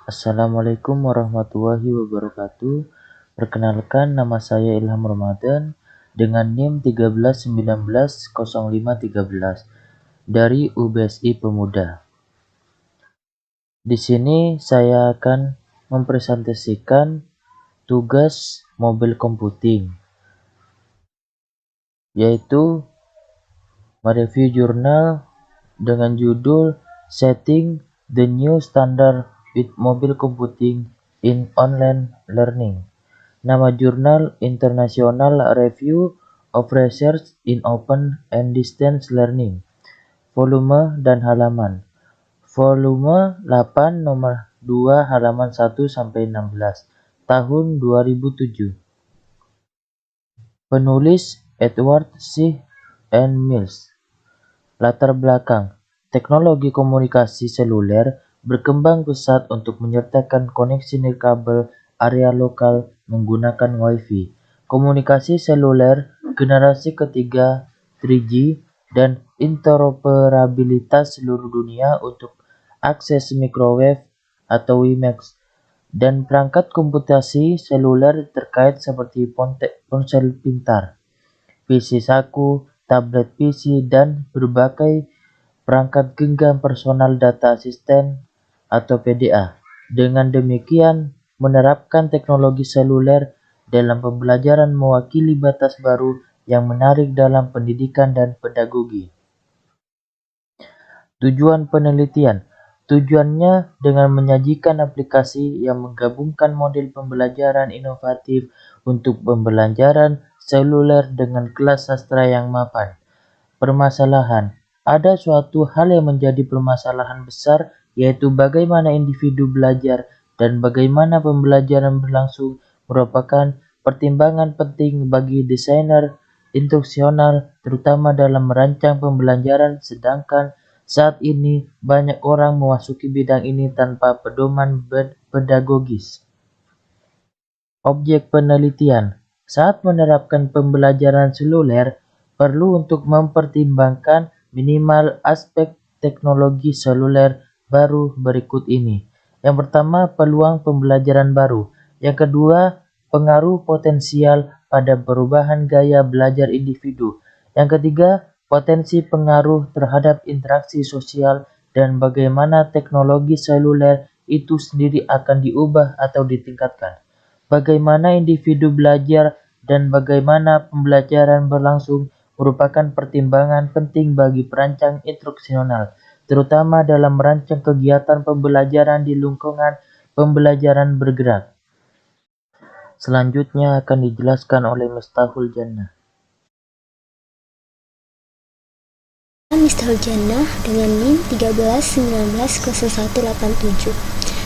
Assalamualaikum warahmatullahi wabarakatuh. Perkenalkan, nama saya Ilham Ramadan dengan NIM 13190513 dari UBSI Pemuda. Di sini saya akan mempresentasikan tugas mobile computing, yaitu mereview jurnal dengan judul Setting the New Standard with Mobile Computing in Online Learning. Nama jurnal International Review of Research in Open and Distance Learning. Volume dan halaman. Volume 8 nomor 2 halaman 1 sampai 16 tahun 2007. Penulis Edward C. and Mills. Latar belakang. Teknologi komunikasi seluler berkembang pesat untuk menyertakan koneksi nirkabel area lokal menggunakan Wi-Fi. Komunikasi seluler generasi ketiga 3G dan interoperabilitas seluruh dunia untuk akses microwave atau WiMAX dan perangkat komputasi seluler terkait seperti ponsel pintar, PC saku, tablet PC, dan berbagai perangkat genggam personal data asisten atau PDA. Dengan demikian, menerapkan teknologi seluler dalam pembelajaran mewakili batas baru yang menarik dalam pendidikan dan pedagogi. Tujuan penelitian. Tujuannya dengan menyajikan aplikasi yang menggabungkan model pembelajaran inovatif untuk pembelajaran seluler dengan kelas sastra yang mapan. Permasalahan. Ada suatu hal yang menjadi permasalahan besar, yaitu bagaimana individu belajar dan bagaimana pembelajaran berlangsung merupakan pertimbangan penting bagi desainer instruksional, terutama dalam merancang pembelajaran, sedangkan saat ini banyak orang memasuki bidang ini tanpa pedoman pedagogis. Objek penelitian. Saat menerapkan pembelajaran seluler, perlu untuk mempertimbangkan minimal aspek teknologi seluler baru berikut ini. Yang pertama, peluang pembelajaran baru. Yang kedua, pengaruh potensial pada perubahan gaya belajar individu. Yang ketiga, potensi pengaruh terhadap interaksi sosial dan bagaimana teknologi seluler itu sendiri akan diubah atau ditingkatkan. Bagaimana individu belajar dan bagaimana pembelajaran berlangsung merupakan pertimbangan penting bagi perancang instruksional, terutama dalam merancang kegiatan pembelajaran di lingkungan pembelajaran bergerak. Selanjutnya akan dijelaskan oleh Miftahul Jannah. Miftahul Jannah dengan NIM 13190187.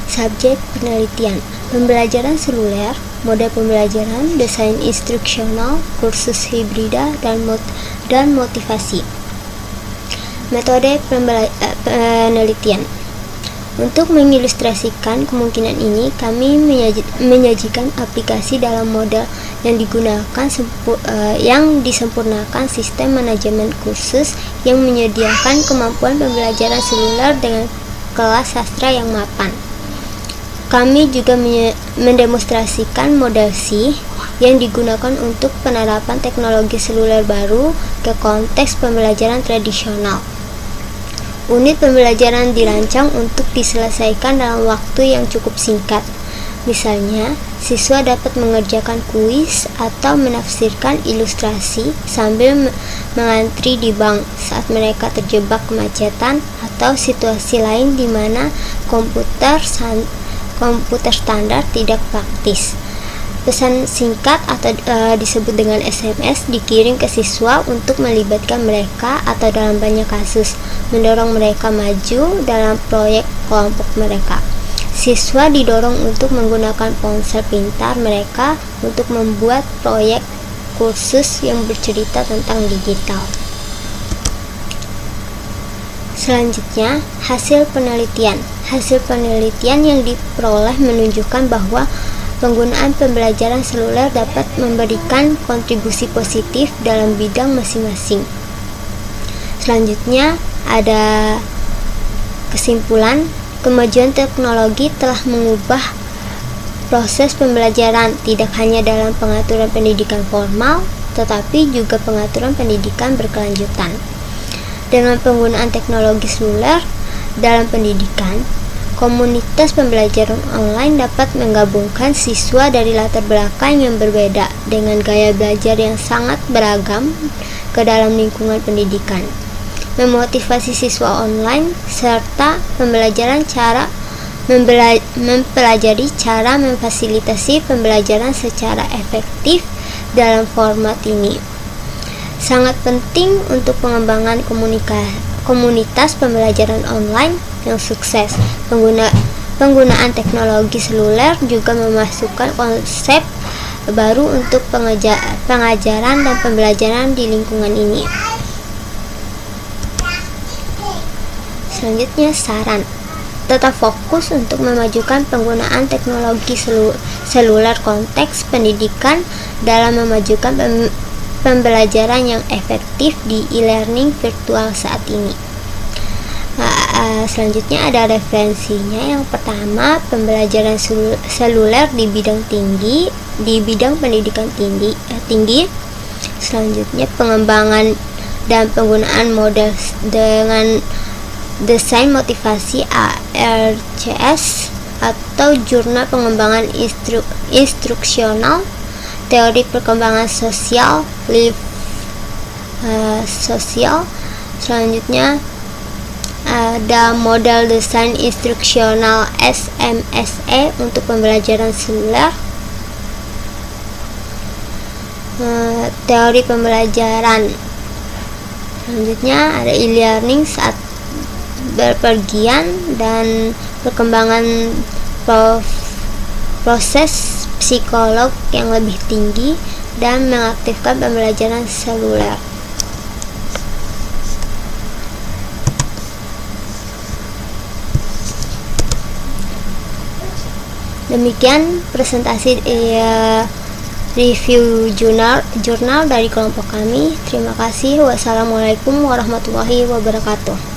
Subjek penelitian, pembelajaran seluler, model pembelajaran, desain instruksional, kursus hibrida, dan motivasi. Metode penelitian. Untuk mengilustrasikan kemungkinan ini, kami menyajikan aplikasi dalam model yang disempurnakan sistem manajemen kursus yang menyediakan kemampuan pembelajaran seluler dengan kelas sastra yang mapan. Kami juga mendemonstrasikan model C yang digunakan untuk penerapan teknologi seluler baru ke konteks pembelajaran tradisional. Unit pembelajaran dirancang untuk diselesaikan dalam waktu yang cukup singkat. Misalnya, siswa dapat mengerjakan kuis atau menafsirkan ilustrasi sambil mengantri di bank saat mereka terjebak kemacetan atau situasi lain di mana komputer standar tidak praktis. Pesan singkat atau disebut dengan SMS dikirim ke siswa untuk melibatkan mereka atau dalam banyak kasus mendorong mereka maju dalam proyek kelompok mereka. Siswa didorong untuk menggunakan ponsel pintar mereka untuk membuat proyek kursus yang bercerita tentang digital. Selanjutnya, hasil penelitian. Hasil penelitian yang diperoleh menunjukkan bahwa penggunaan pembelajaran seluler dapat memberikan kontribusi positif dalam bidang masing-masing. Selanjutnya ada kesimpulan Kemajuan teknologi telah mengubah proses pembelajaran tidak hanya dalam pengaturan pendidikan formal, tetapi juga pengaturan pendidikan berkelanjutan. Dengan penggunaan teknologi seluler dalam pendidikan, komunitas pembelajaran online dapat menggabungkan siswa dari latar belakang yang berbeda dengan gaya belajar yang sangat beragam ke dalam lingkungan pendidikan, memotivasi siswa online, serta mempelajari cara memfasilitasi pembelajaran secara efektif dalam format ini. Sangat penting untuk pengembangan komunitas pembelajaran online yang sukses. Penggunaan teknologi seluler juga memasukkan konsep baru untuk pengajaran dan pembelajaran di lingkungan ini. Selanjutnya, saran. Tetap fokus untuk memajukan penggunaan teknologi seluler konteks pendidikan dalam memajukan pembelajaran yang efektif di e-learning virtual saat ini. Selanjutnya ada referensinya. Yang pertama, pembelajaran seluler di bidang pendidikan tinggi. Selanjutnya, pengembangan dan penggunaan model dengan desain motivasi ARCS atau jurnal pengembangan instruksional, teori perkembangan sosial, sosial. Selanjutnya ada model desain instruksional SMSE untuk pembelajaran seluler, teori pembelajaran. Selanjutnya ada e-learning saat berpergian dan perkembangan proses psikolog yang lebih tinggi dan mengaktifkan pembelajaran seluler. Demikian presentasi review jurnal dari kelompok kami. Terima kasih. Wassalamualaikum warahmatullahi wabarakatuh.